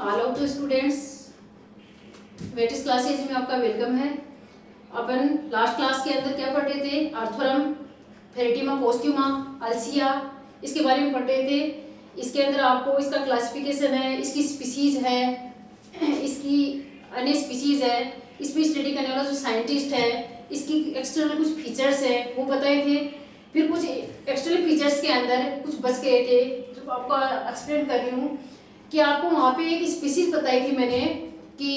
All of the students. वेटिस classes में आपका वेलकम है। अपन लास्ट क्लास के अंदर क्या पढ़ रहे थे? आर्थोरम, फेरेटिमा पोस्ट्यूमा, अल्सिया, इसके बारे में पढ़ रहे थे। इसके अंदर आपको इसका क्लासिफिकेशन है, इसकी स्पीसीज है, इसकी अन्य स्पीसीज है, इसमें स्टडी करने वाला जो साइंटिस्ट है, इसकी एक्सटर्नल कुछ फीचर्स है वो बताए थे। फिर कुछ एक्सटर्नल फीचर्स के अंदर कुछ बच गए थे जो आपको एक्सप्लेन कर रही हूँ कि आपको वहाँ पे एक स्पीसीज बताई थी मैंने कि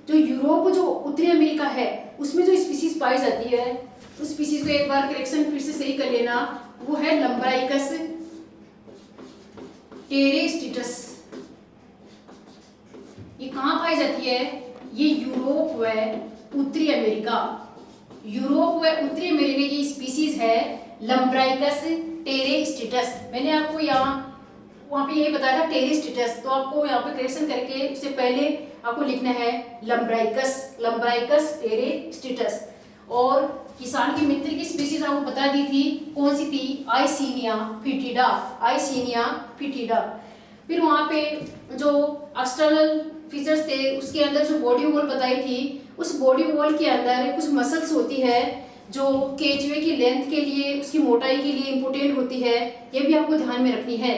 जो यूरोप, जो उत्तरी अमेरिका है, उसमें जो स्पीसीज पाई जाती है, उस स्पीसीज को एक बार करेक्शन फिर से सही कर लेना, वो है लंब्राइकस टेरेस्टिटस। ये कहाँ पाई जाती है? ये यूरोप व उत्तरी अमेरिका, यूरोप व उत्तरी अमेरिका की स्पीसीज है लंब्राइकस टेरेस्टिटस। मैंने आपको वहाँ पे ये बताया था टेरेस्टिटस, तो आपको यहाँ पे करेक्शन करके उससे पहले आपको लिखना है लंब्राइकस टेरेस्टिटस। और किसान के मित्र की स्पीसीज आपको बता दी थी, कौन सी थी? आइसिनिया फिटिडा। फिर वहाँ पे जो एक्सटर्नल फीचर्स थे उसके अंदर जो बॉडी वॉल बताई थी, उस बॉडी वॉल के अंदर कुछ मसल्स होती है जो केचुए की लेंथ के लिए, उसकी मोटाई के लिए इम्पोर्टेंट होती है। ये भी आपको ध्यान में रखनी है।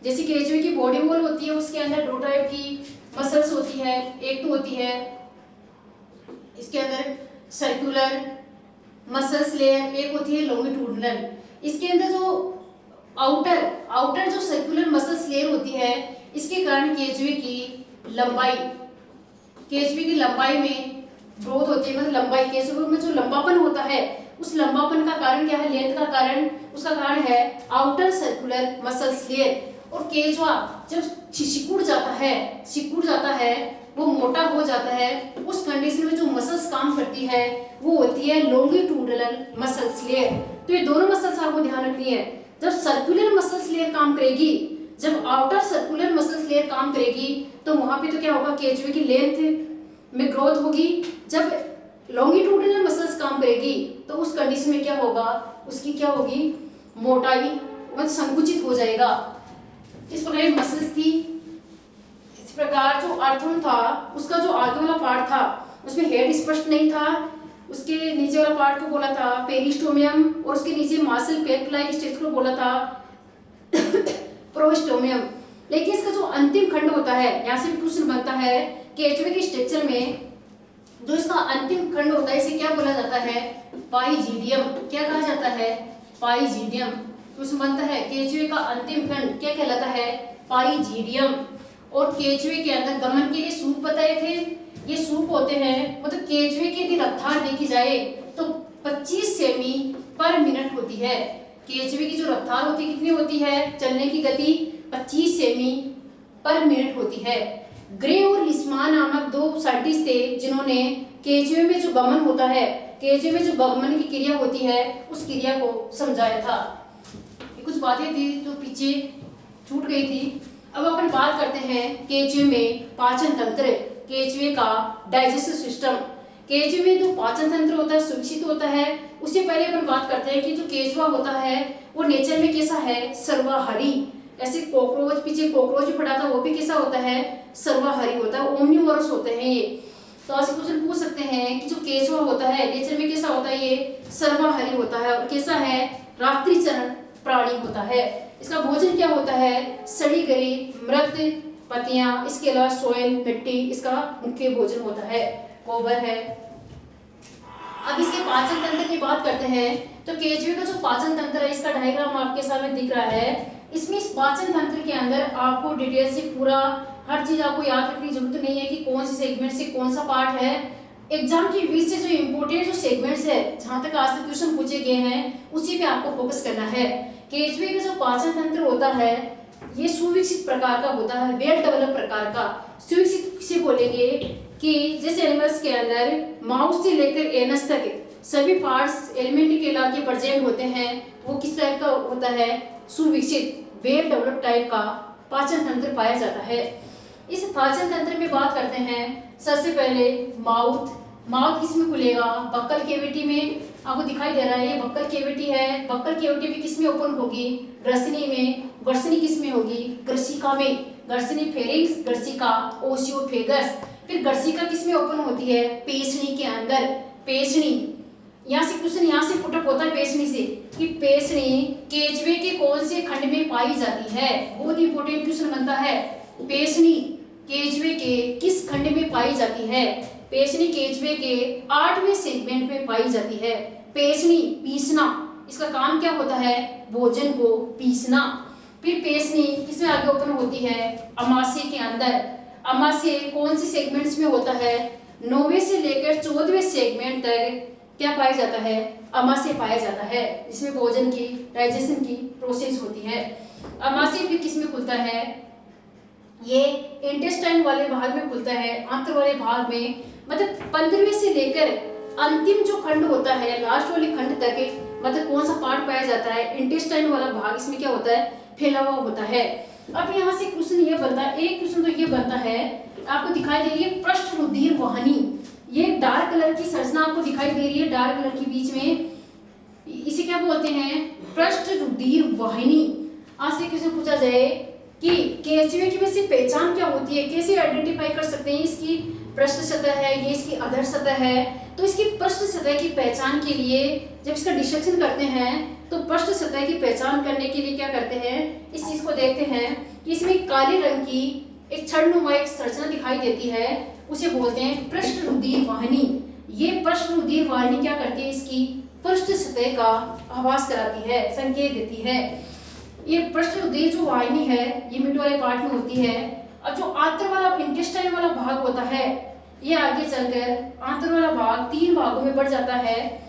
जैसे केचुए की बॉडी वॉल होती है, उसके अंदर दो टाइप की मसल्स होती है। एक तो होती है इसके अंदर सर्कुलर मसल्स लेयर, एक होती है लॉन्गिट्यूडिनल। इसके अंदर जो आउटर जो सर्कुलर मसल्स लेयर होती है, इसके कारण केचुए की लंबाई में ग्रोथ होती है। मतलब लंबाई, केचुए में जो लंबापन होता है, उस लंबापन का कारण क्या है? लेंथ का कारण, उसका कारण है आउटर सर्कुलर मसल्स लेयर। और केचुआ जब सिकुड़ जाता है, वो मोटा हो जाता है, उस कंडीशन में जो मसल्स काम करती है वो होती है लॉन्गिट्यूडिनल मसल्स लेयर। तो ये दोनों मसल्स आपको ध्यान रखनी है। जब सर्कुलर मसल्स लेयर काम करेगी, जब आउटर सर्कुलर मसल्स लेयर काम करेगी, तो वहां पे तो क्या होगा? केचुए की लेंथ में ग्रोथ होगी। जब लॉन्गिट्यूडिनल मसल्स काम करेगी तो उस कंडीशन में क्या होगा? उसकी क्या होगी? मोटाई मतलब संकुचित हो जाएगा। इस प्रकार मसल्स थी। इस प्रकार जो आर्थोन था, उसका जो आगे वाला पार्ट था उसमें हेड स्पष्ट नहीं था। उसके नीचे वाला पार्ट को बोला था पेरिस्टोमियम, और उसके नीचे मासल पेक लाइक स्टेज को बोला था प्रोस्टोमियम। लेकिन इसका जो अंतिम खंड होता है, यहाँ से क्वेश्चन बनता है केचुए के स्ट्रक्चर में जो इसका अंतिम खंड होता है, इसे क्या बोला जाता है? पाइजीडियम। क्या कहा जाता है? पाइजीडियम। क्वेश्चन बनता है केचुए का अंतिम खंड क्या कहलाता है? पाइजीडियम। और केचुए के अंदर गमन के लिए सूप बताए थे। ये सूप होते हैं, मतलब केचुए की यदि रफ्तार देखी जाए तो 25 सेमी पर मिनट होती है। केचुए की जो रफ्तार होती है कितनी होती है? चलने की गति 25 सेमी पर मिनट होती है। ग्रे और लिस्मान नामक दो साइंटिस्ट थे जिन्होंने केचुए में जो गमन होता है, केचुए में जो गमन की क्रिया होती है, उस क्रिया को समझाया था। ये कुछ बातें थी जो पीछे छूट गई थी। अब अपन बात करते हैं केचुए में पाचन तंत्र, केचुए का डाइजेस्टिव सिस्टम। केचुए में जो पाचन तंत्र होता है सुविकसित होता है। उससे पहले अपन बात करते हैं कि जो केचुआ होता है वो नेचर में कैसा है? सर्वाहारी। ऐसे कॉकरोच, पीछे कॉकरोच पड़ा था, वो भी कैसा होता है? सर्वाहारी होता है। ओमनिवोरस होते हैं ये। तो आज क्वेश्चन पूछ सकते हैं कि जो केचुआ होता है नेचर में कैसा होता है? ये सर्वाहारी होता है। और कैसा है? रात्रिचरण प्राणी होता है। इसका भोजन क्या होता है? सड़ी गली मृत पत्तियां, इसके अलावा सोयल मिट्टी इसका मुख्य भोजन होता है। गोबर है। अब इसके पाचन तंत्र की बात करते हैं तो केचुए का जो पाचन तंत्र है, इसका डायग्राम आपके सामने दिख रहा है। इसमें इस पाचन तंत्र के अंदर आपको डिटेल से पूरा हर चीज आपको याद रखने की जरूरत नहीं है कि कौन सी सेगमेंट से कौन सा पार्ट है। एग्जाम के बीच से जो इम्पोर्टेंट जो सेगमेंट्स है, जहां तक आज तक क्वेश्चन पूछे गए हैं, उसी पे आपको फोकस करना है। केचुए का जो पाचन तंत्र होता है ये सुविकसित प्रकार का होता है, वेल डेवलप प्रकार का। सुविकसित से बोलेंगे कि जैसे एनिमल्स के अंदर माउस से लेकर एनस तक सभी पार्ट्स एलिमेंट के लाके प्रेजेंट होते हैं, वो किस टाइप का होता है? सुविकसित वेल डेवलप टाइप का पाचन तंत्र पाया जाता है। इस पाचन तंत्र में बात करते हैं, सबसे पहले माउथ किसमें खुलेगा? बक्कल कैविटी में। आपको दिखाई दे रहा है ये बक्कल कैविटी है। बक्कल कैविटी भी किसमें ओपन होगी? रसनी में। ग्रसनी किस में होगी? ग्रसिका में। ग्रसनी फेरिंक्स, ग्रसिका ओसियोफेगस। फिर ग्रसिका किस में ओपन होती है? पेशनी के अंदर। पेशनी, यहाँ से क्वेश्चन यहाँ से पुटअप होता है पेशनी से कि पेशनी केचवे के कौन से खंड में पाई जाती है? बहुत इंपॉर्टेंट क्वेश्चन बनता है। पेशनी केचवे के किस खंड में पाई जाती है? पेशनी केचवे के 8वें सेगमेंट में पाई जाती है। पेशनी पीसना, इसका काम क्या होता है? भोजन को पीसना। फिर पेशनी किसमें आगे ओपन होती है? अमाशय के अंदर। अमाशय कौन से सेगमेंट्स में होता है? 9वें से लेकर 14वें सेगमेंट तक क्या पाया जाता है? अमाशय पाया जाता है, जिसमें भोजन की डाइजेशन की प्रोसेस होती है। अमाशय फिर किसमें खुलता है? ये इंटेस्टाइन वाले भाग में खुलता है, आंत्र वाले भाग में। मतलब 15वें से लेकर अंतिम जो खंड होता है, लास्ट वाले खंड तक, मतलब कौन सा पार्ट पाया जाता है? इंटेस्टाइन वाला भाग। इसमें क्या होता है? फैला हुआ होता है। अब यहाँ से क्वेश्चन ये बनता है, एक क्वेश्चन तो ये बनता है, आपको दिखाई दे रही है पृष्ठ रुधिर वाहिनी। ये डार्क कलर की संरचना आपको दिखाई दे रही है, डार्क कलर के बीच में, इसे क्या बोलते हैं? पृष्ठ रुधिर वाहिनी। आज से क्वेश्चन पूछा जाए कि केचवे की वैसे पहचान क्या होती है, कैसे आइडेंटिफाई कर सकते हैं? इसकी पृष्ठ सतह है, ये इसकी अधर सतह है। तो इसकी पृष्ठ सतह की पहचान के लिए जब इसका डिसेक्शन करते हैं तो पृष्ठ सतह की पहचान करने के लिए क्या करते हैं? इस चीज को देखते हैं कि इसमें काले रंग की एक छड़नुमा एक संरचना दिखाई देती है, उसे बोलते हैं पृष्ठ रुधिर वाहिनी। ये पृष्ठ रुधिर वाहिनी क्या करती है? इसकी पृष्ठ सतह का आभास कराती है, संकेत देती है। ये पृष्ठ रुधिर जो वाहिनी है ये मिड वाले पार्ट में होती है। अब जो आंत्र वाला इंटेस्टाइन वाला भाग होता है, ये आगे चलकर आंत्र वाला भाग 3 भागों में बढ़ जाता है।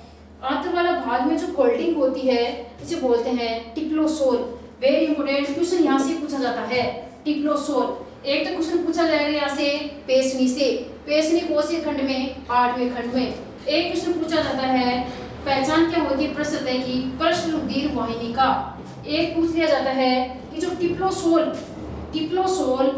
आंत्र वाला भाग में जो फोल्डिंग होती है इसे बोलते हैं टिप्लोसोल। वेरी इंपोर्टेंट क्वेश्चन यहाँ से पूछा जाता है, टिप्लोसोल। एक तो क्वेश्चन पूछा जाएगा यहाँ से पेशनी से, पेशनी कौन से खंड में? 8वें खंड में। एक क्वेश्चन पूछा जाता है पहचान क्या होती है पृष्ठ सतह की? पृष्ठ रुधिर वाहिनी का। एक पूछ लिया जाता है कि जो टिप्लोसोल, टिप्लोसोल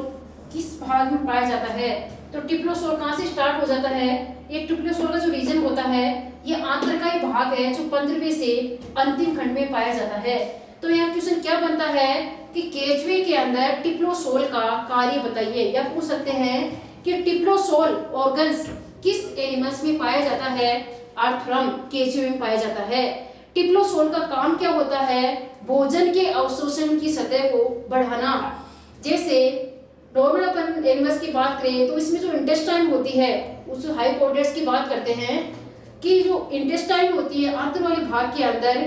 किस भाग में पाया जाता है? तो टिप्लोसोल कहाँ से स्टार्ट हो जाता है? ये टिप्लोसोल का जो रीजन होता है ये आंत्र का ही भाग है जो 15वें से अंतिम खंड में पाया जाता है। तो यह क्वेश्चन क्या बनता है कि केचवे के अंदर टिप्लोसोल का कार्य बताइए, या पूछ सकते हैं कि टिप्लोसोल ऑर्गन्स किस एनिमल्स में पाया जाता है? आर्थ्रम, केचवे में पाया जाता है। टिप्लोसोल का काम क्या होता है? भोजन के अवशोषण की सतह को बढ़ाना। जैसे नॉर्मल अपन एनिमल्स की बात करें तो इसमें जो इंटेस्टाइन होती है उस हाइपोडेट्स की बात करते हैं कि जो इंटेस्टाइन होती है आंत्र वाले भाग के अंदर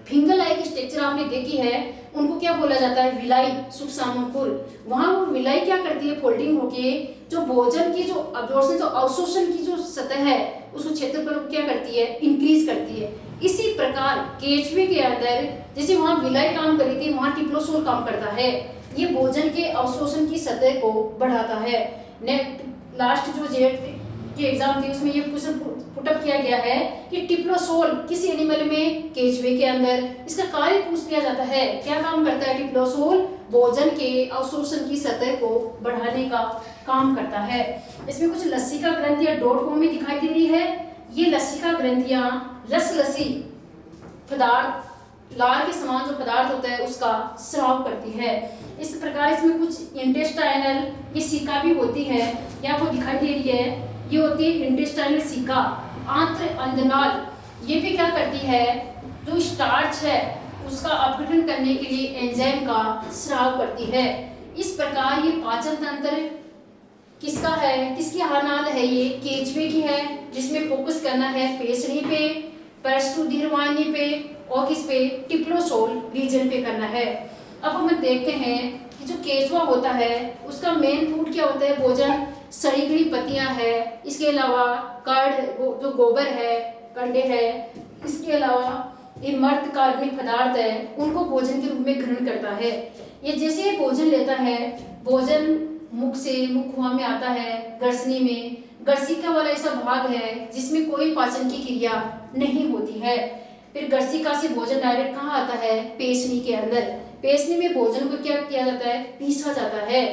फिंगर लाइक स्ट्रक्चर आपने देखी है, उनको क्या बोला जाता है? विलाई, सुक्सामुकुल। वहां वो विलाई क्या करती है? फोल्डिंग होके जो भोजन की जो अब्जॉर्प्शन, जो अवशोषण की जो सतह है उसको क्षेत्रफल को क्या करती है? इंक्रीज करती है। इसी प्रकार केचवे के अंदर जैसे वहां विलाई काम कर रही थी, वहां टिप्लोसोल काम करता है। ये भोजन के अवशोषण की सतह को बढ़ाता है। लास्ट जो जेट की एग्जाम थी उसमें ये क्वेश्चन पुटअप किया गया है कि टिप्लोसोल किस एनिमल में? केचवे के अंदर। इसका कार्य पूछ लिया जाता है, क्या काम करता है टिप्लोसोल? भोजन के अवशोषण की सतह को बढ़ाने का काम करता है। इसमें कुछ लसिका ग्रंथियां डॉट फॉर्म में दिखाई दे रही है। ये लसिका ग्रंथियां रसलसी पदार्थ, लार के समान जो पदार्थ होता है उसका स्राव करती है। इस प्रकार इसमें कुछ इंटेस्टाइनल ये सिका भी होती है, ये आपको दिखाई दे रही है, ये होती है इंटेस्टाइनल सिका। आंत्र अंदनाल ये भी क्या करती है? जो स्टार्च है उसका अपघटन करने के लिए एंजाइम का स्राव करती है। इस प्रकार ये पाचन तंत्र किसका है? किसकी हानाल है? ये केचवे की है, जिसमें फोकस करना है पेशनी पे, पृष्ठ रुधिर वाहिनी पे और किस पे? टिप्लोसोल रीजन पे करना है। अब हम देखते हैं कि जो केचवा होता है उसका मेन फूड क्या होता है? भोजन, सड़ी गली पत्तियां है, इसके अलावा कड़ जो गोबर है, कंडे है, इसके अलावा ये मर्द कार्बनिक पदार्थ है उनको भोजन के रूप में ग्रहण करता है। ये जैसे भोजन लेता है, भोजन मुख से मुखवा में आता है, ग्रसनी में, ग्रसिका वाला ऐसा भाग है जिसमें कोई पाचन की क्रिया नहीं होती है। फिर ग्रसिका से भोजन डायरेक्ट कहाँ आता है? पेशनी के अंदर। पेशनी में भोजन को क्या किया जाता है? पीसा जाता है।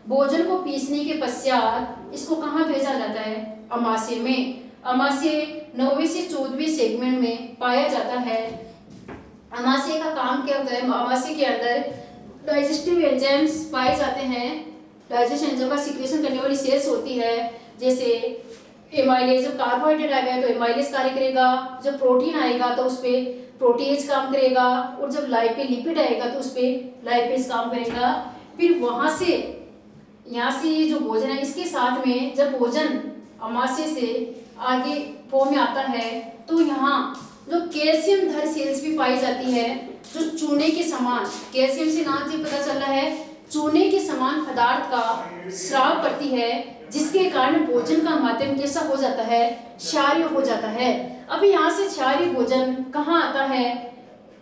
भोजन को पीसने के पश्चात इसको कहाँ भेजा जाता है? अमाशय में। अमाशय 9वें से 14वें सेगमेंट में पाया जाता है। अमाशय का काम क्या होता है? अमाशय के अंदर डाइजेस्टिव एंजाइम्स पाए जाते हैं, डाइजेशन एंजाइम का सिक्रेशन करने वाली सेल्स होती है, जैसे एमाइलेज। जब कार्बोहाइड्रेट आएगा तो एमाइलेज कार्य करेगा, जब प्रोटीन आएगा तो उस पर प्रोटीएज काम करेगा, और जब लिपिड आएगा तो उस पर लाइपेज काम करेगा। फिर वहां से यहाँ से ये जो भोजन है इसके साथ में जब भोजन अमाशय से आगे फॉर्म में आता है तो यहाँ जो कैल्शियम धर सेल्स भी पाई जाती है, जो चूने के समान, कैल्शियम से नाम से पता चल रहा है, चूने के समान पदार्थ का स्राव करती है, जिसके कारण भोजन का माध्यम कैसा हो जाता है, क्षारीय हो जाता है। अब यहाँ से क्षारीय भोजन कहाँ आता है,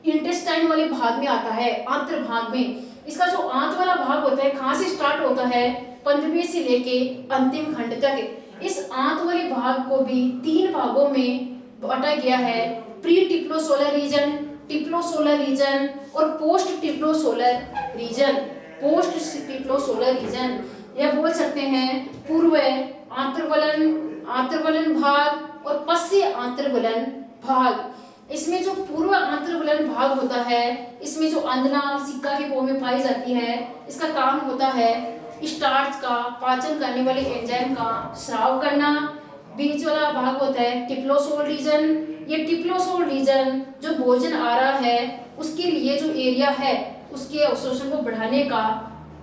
इंटेस्टाइन वाले भाग में आता है, आंत्र भाग में। इसका जो आंत वाला भाग होता है कहाँ से स्टार्ट होता है, 15वें से लेके अंतिम खंड तक। इस आंत वाले भाग को भी 3 भागों में बांटा गया है, प्री टिप्लोसोलर रीजन, टिप्लोसोलर रीजन और पोस्ट टिप्लोसोलर रीजन। पोस्ट टिप्लोसोलर रीजन यह बोल सकते हैं पूर्व आंत्रवलन भाग और पश्चिम आंत्रवलन भाग। इसमें जो पूर्व आंत्रवलन भाग होता है, इसमें जो अंदनाल सिक्का के फॉर्म में पाई जाती है, इसका काम होता है स्टार्च का पाचन करने वाले एंजाइम का स्राव करना। बीच वाला भाग होता है टिप्लोसोल रीजन। ये टिप्लोसोल रीजन जो भोजन आ रहा है उसके लिए जो एरिया है उसके अवशोषण को बढ़ाने का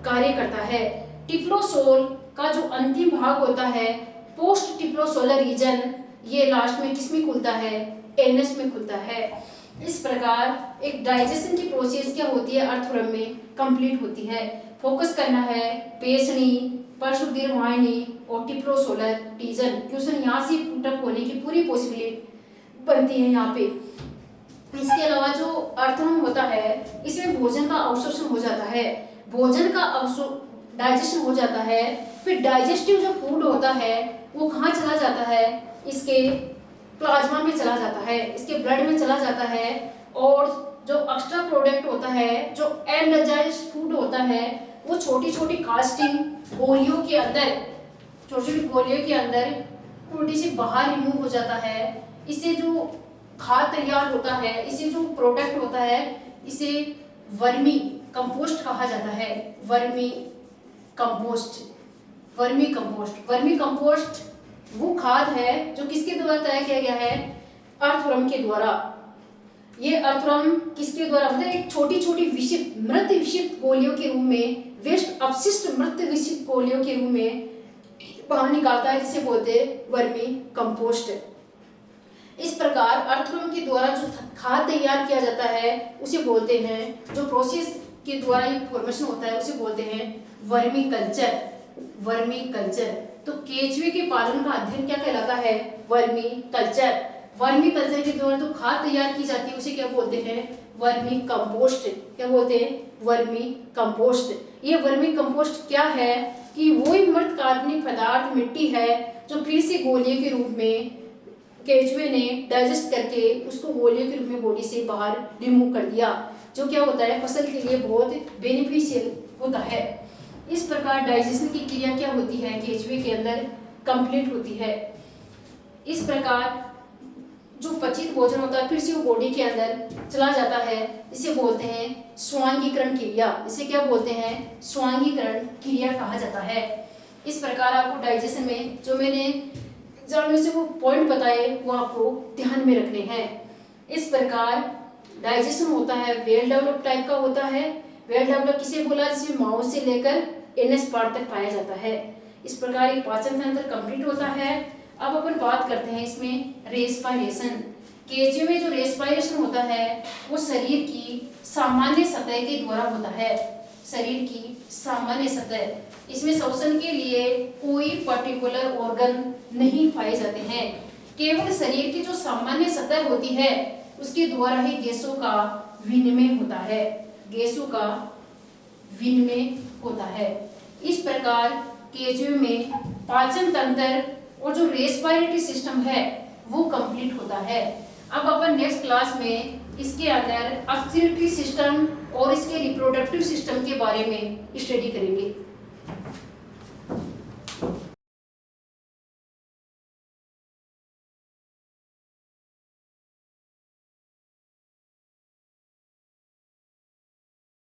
कार्य करता है। टिप्लोसोल का जो अंतिम भाग होता है पोस्ट टिप्लोसोलर रीजन, ये लास्ट में किस में खुलता है, एनएस में खुलता है। इस प्रकार एक डाइजेशन की प्रोसेस क्या होती है अर्थवरम में कंप्लीट होती है। फोकस करना है पेशनी, परशुदीर्घवाहिनी और टिप्लोसोलर रीजन। क्वेश्चन यहाँ से पुटअप होने की पूरी पॉसिबिलिटी बनती है यहाँ पे। इसके अलावा जो अर्थवरम होता है इसमें भोजन का अवशोषण हो जाता है, भोजन का डाइजेशन हो जाता है। फिर डाइजेस्टिव जो फूड होता है वो कहाँ चला जाता है, इसके प्लाज्मा में चला जाता है, इसके ब्लड में चला जाता है। और जो एक्स्ट्रा प्रोडक्ट होता है, जो एनर्जाइज्ड फूड होता है, वो छोटी छोटी कास्टिंग गोलियों के अंदर, छोटी छोटी गोलियों के अंदर उल्टी से बाहर रिमूव हो जाता है। इससे जो खाद्य तैयार होता है, इससे जो प्रोडक्ट होता है, इसे वर्मी कंपोस्ट कहा जाता है। Vermi compost, vermi compost, vermi compost वो खाद है जो किसके द्वारा तैयार किया गया है, अर्थवरम के द्वारा। ये अर्थवरम किसके द्वारा, मतलब एक छोटी छोटी विषिक्त मृत विषिक्त गोलियों के रूप में, वेस्ट अपशिष्ट मृत विषिक्त गोलियों के रूप में बाहर निकालता है, जिसे बोलते हैं वर्मी कंपोस्ट। इस प्रकार अर्थवरम के द्वारा जो खाद तैयार किया जाता है उसे बोलते हैं, जो प्रोसेस के द्वारा ये फॉर्मेशन होता है उसे बोलते हैं वर्मी कल्चर। Vermi culture. तो केचुए के पालन का अध्ययन क्या कहलाता है, वर्मी कल्चर। वर्मी कल्चर के द्वारा जो खाद तैयार की जाती है उसे क्या बोलते हैं, वर्मी कंपोस्ट। क्या बोलते हैं, वर्मी कंपोस्ट। ये वर्मी कंपोस्ट क्या है कि वही मृत कार्बनिक पदार्थ मिट्टी है जो फिर से गोलियों के रूप में केचुए ने डाइजेस्ट करके उसको गोलियों के रूप में बॉडी से बाहर रिमूव कर दिया, जो क्या होता है फसल के लिए बहुत बेनिफिशियल होता है। इस प्रकार डाइजेशन की क्रिया क्या होती है केचुए के अंदर कंप्लीट होती है। इस प्रकार जो पचित भोजन होता है फिर से वो बॉडी के अंदर चला जाता है, इसे बोलते हैं स्वांगीकरण क्रिया। इसे क्या बोलते हैं, स्वांगीकरण क्रिया कहा जाता है। इस प्रकार आपको डाइजेशन में जो मैंने जानने से वो पॉइंट बताए वो आपको ध्यान में रखने हैं। इस प्रकार डाइजेशन होता है वेल डेवलप टाइप का होता है। वेल डेवलप किसे बोला, जिसमें माउथ से लेकर एनएस पार्ट तक पाया जाता है। इस प्रकार एक पाचन तंत्र कंप्लीट होता है। अब अपन बात करते हैं इसमें रेस्पिरेशन। केचुए में जो रेस्पिरेशन होता है वो शरीर की सामान्य सतह के द्वारा होता है, शरीर की सामान्य सतह। इसमें श्वसन के लिए कोई पर्टिकुलर ऑर्गन नहीं पाए जाते हैं, केवल शरीर की जो सामान्य सतह होती है उसके द्वारा ही गैसों का विनिमय होता है, गैसों का विनिमय होता है। इस प्रकार केचुए में पाचन तंत्र और जो रेस्पिरेटरी सिस्टम है वो कंप्लीट होता है। अब अपन नेक्स्ट क्लास में इसके अंदर ऑक्सीडेटरी सिस्टम और इसके रिप्रोडक्टिव सिस्टम के बारे में स्टडी करेंगे।